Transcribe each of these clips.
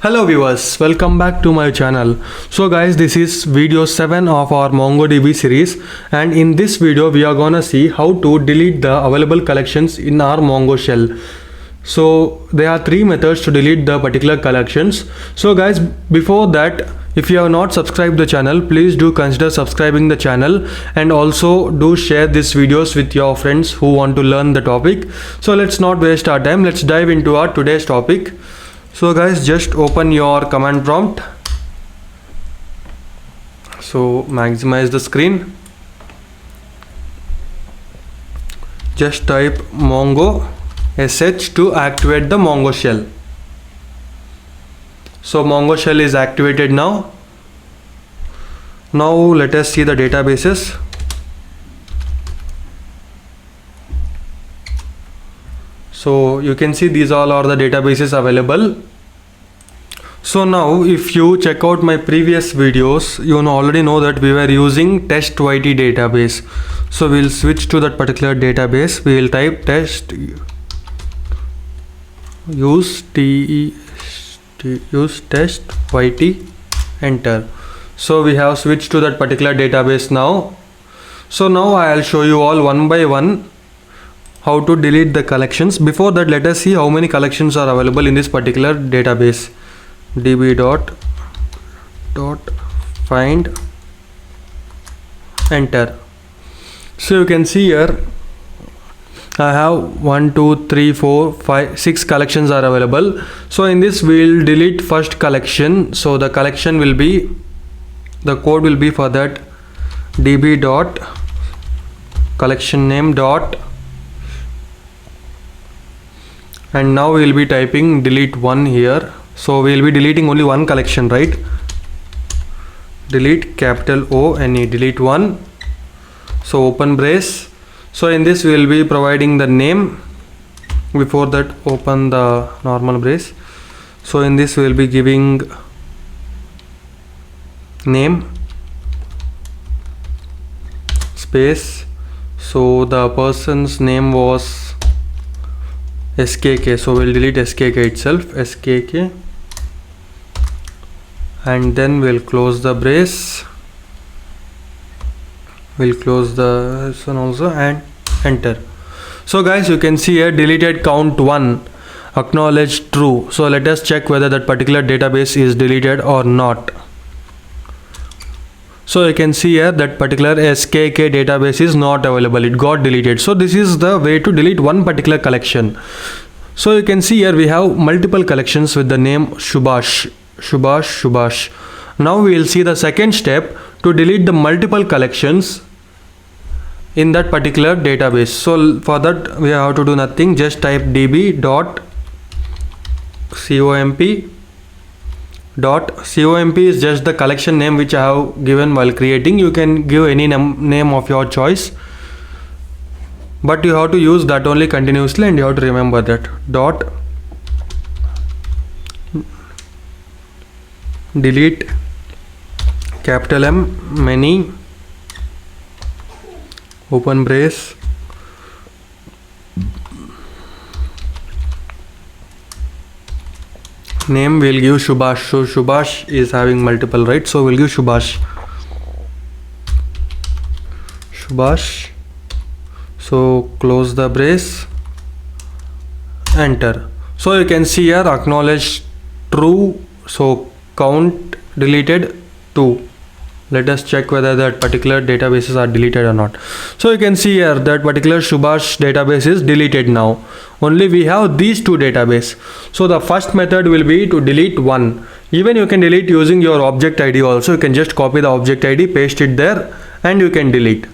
Hello viewers, welcome back to my channel. So guys, this is video 7 of our MongoDB series, and in this video we are gonna see how to delete the available collections in our Mongo shell. So there are 3 methods to delete the particular collections. So guys, before that, if you have not subscribed the channel, please do consider subscribing the channel, and also do share these videos with your friends who want to learn the topic. So let's not waste our time, let's dive into our today's topic. So guys, just open your command prompt. So maximize the screen. Just type mongo sh to activate the Mongo shell. So Mongo shell is activated now. Now let us see the databases. So you can see these all are the databases available. So now if you check out my previous videos, you already know that we were using test.yt database. So we'll switch to that particular database. We will type test use test.yt, enter. So we have switched to that particular database now. So now I'll show you all one by one how to delete the collections. Before that, let us see how many collections are available in this particular database. db.find, enter. So you can see here I have 1 2 3 4 5 6 collections are available. So in this we'll delete first collection. So the collection will be, the code will be for that db dot collection name dot, and now we'll be typing delete 1 here. So we'll be deleting only one collection, right? Delete capital O-N-E, delete 1. So open brace. So in this we will be providing the name. Before that, open the normal brace. So in this we will be giving name space. So the person's name was skk, so we'll delete skk itself, skk, and then we'll close the brace. We'll close this one also and enter. So guys, you can see here deleted count 1, acknowledge true. So let us check whether that particular database is deleted or not. So you can see here that particular skk database is not available, it got deleted. So this is the way to delete one particular collection. So you can see here we have multiple collections with the name Subhash. Now we will see the second step to delete the multiple collections in that particular database. So for that we have to do nothing, just type db.comp. .comp is just the collection name which I have given while creating. You can give any name of your choice, but you have to use that only continuously, and you have to remember that. Dot delete capital M many, open brace, name will give Subhash. So Subhash is having multiple, right? So we'll give Subhash. So close the brace, enter. So you can see here acknowledge true. So count deleted 2. Let us check whether that particular databases are deleted or not. So you can see here that particular Subhash database is deleted now. Only we have these 2 databases. So the first method will be to delete 1. Even you can delete using your object ID also. You can just copy the object ID, paste it there, and you can delete.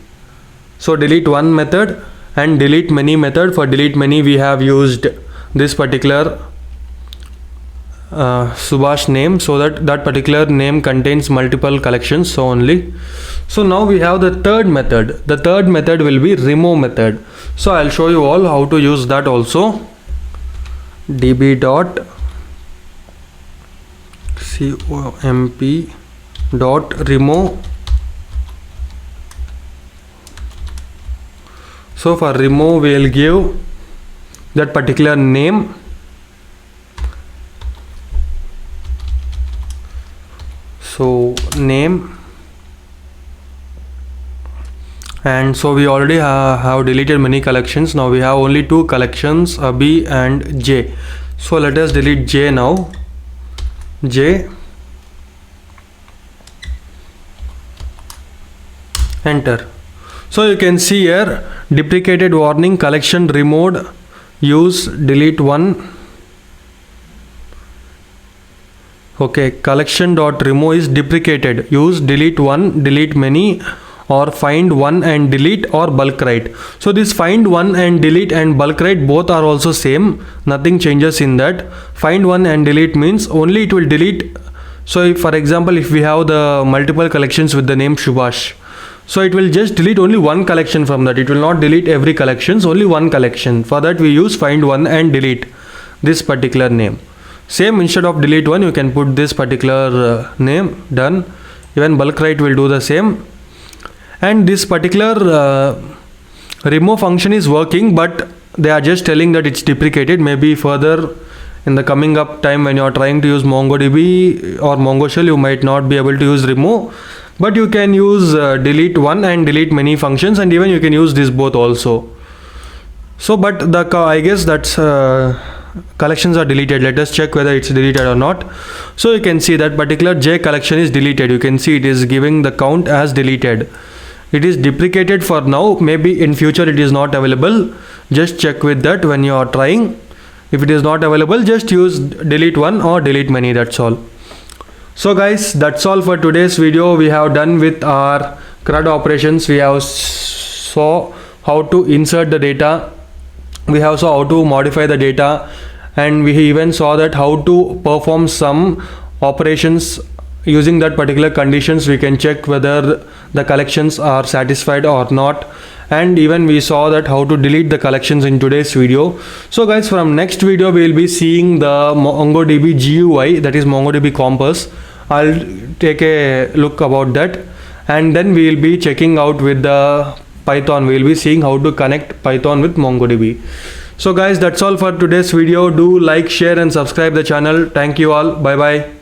So delete 1 method, and delete many method. For delete many we have used this particular Subhash name, so that particular name contains multiple collections, so only. So now we have the third method. The third method will be remove method. So I'll show you all how to use that also. db.comp.remove. So for remove we will give that particular name So name, and so we already have deleted many collections. Now we have only 2 collections, B and J. So let us delete J now. J, enter. So you can see here, deprecated warning, collection removed, use delete one. Okay, collection.remove is deprecated, use delete one, delete many, or find one and delete, or bulk write. So this find one and delete and bulk write both are also same, nothing changes in that. Find one and delete means only it will delete. So if, for example, if we have the multiple collections with the name Subhash, so it will just delete only one collection from that. It will not delete every collections, only one collection. For that we use find one and delete this particular name. Same, instead of delete one you can put this particular name, done. Even bulk write will do the same. And this particular remove function is working, but they are just telling that it's deprecated. Maybe further in the coming up time when you are trying to use MongoDB or Mongo shell, you might not be able to use remove, but you can use delete one and delete many functions, and even you can use this both also. So but the I guess that's collections are deleted. Let us check whether it's deleted or not. So you can see that particular J collection is deleted. You can see it is giving the count as deleted. It is deprecated for now. Maybe in future it is not available. Just check with that when you are trying. If it is not available, just use delete one or delete many, that's all. So guys, that's all for today's video. We have done with our CRUD operations. We have saw how to insert the data, we have saw how to modify the data, and we even saw that how to perform some operations using that particular conditions. We can check whether the collections are satisfied or not, and even we saw that how to delete the collections in today's video. So guys, from next video we will be seeing the MongoDB GUI, that is MongoDB Compass. I'll take a look about that, and then we will be checking out with the Python. We will be seeing how to connect Python with MongoDB. So guys, that's all for today's video. Do like, share and subscribe the channel. Thank you all. Bye bye.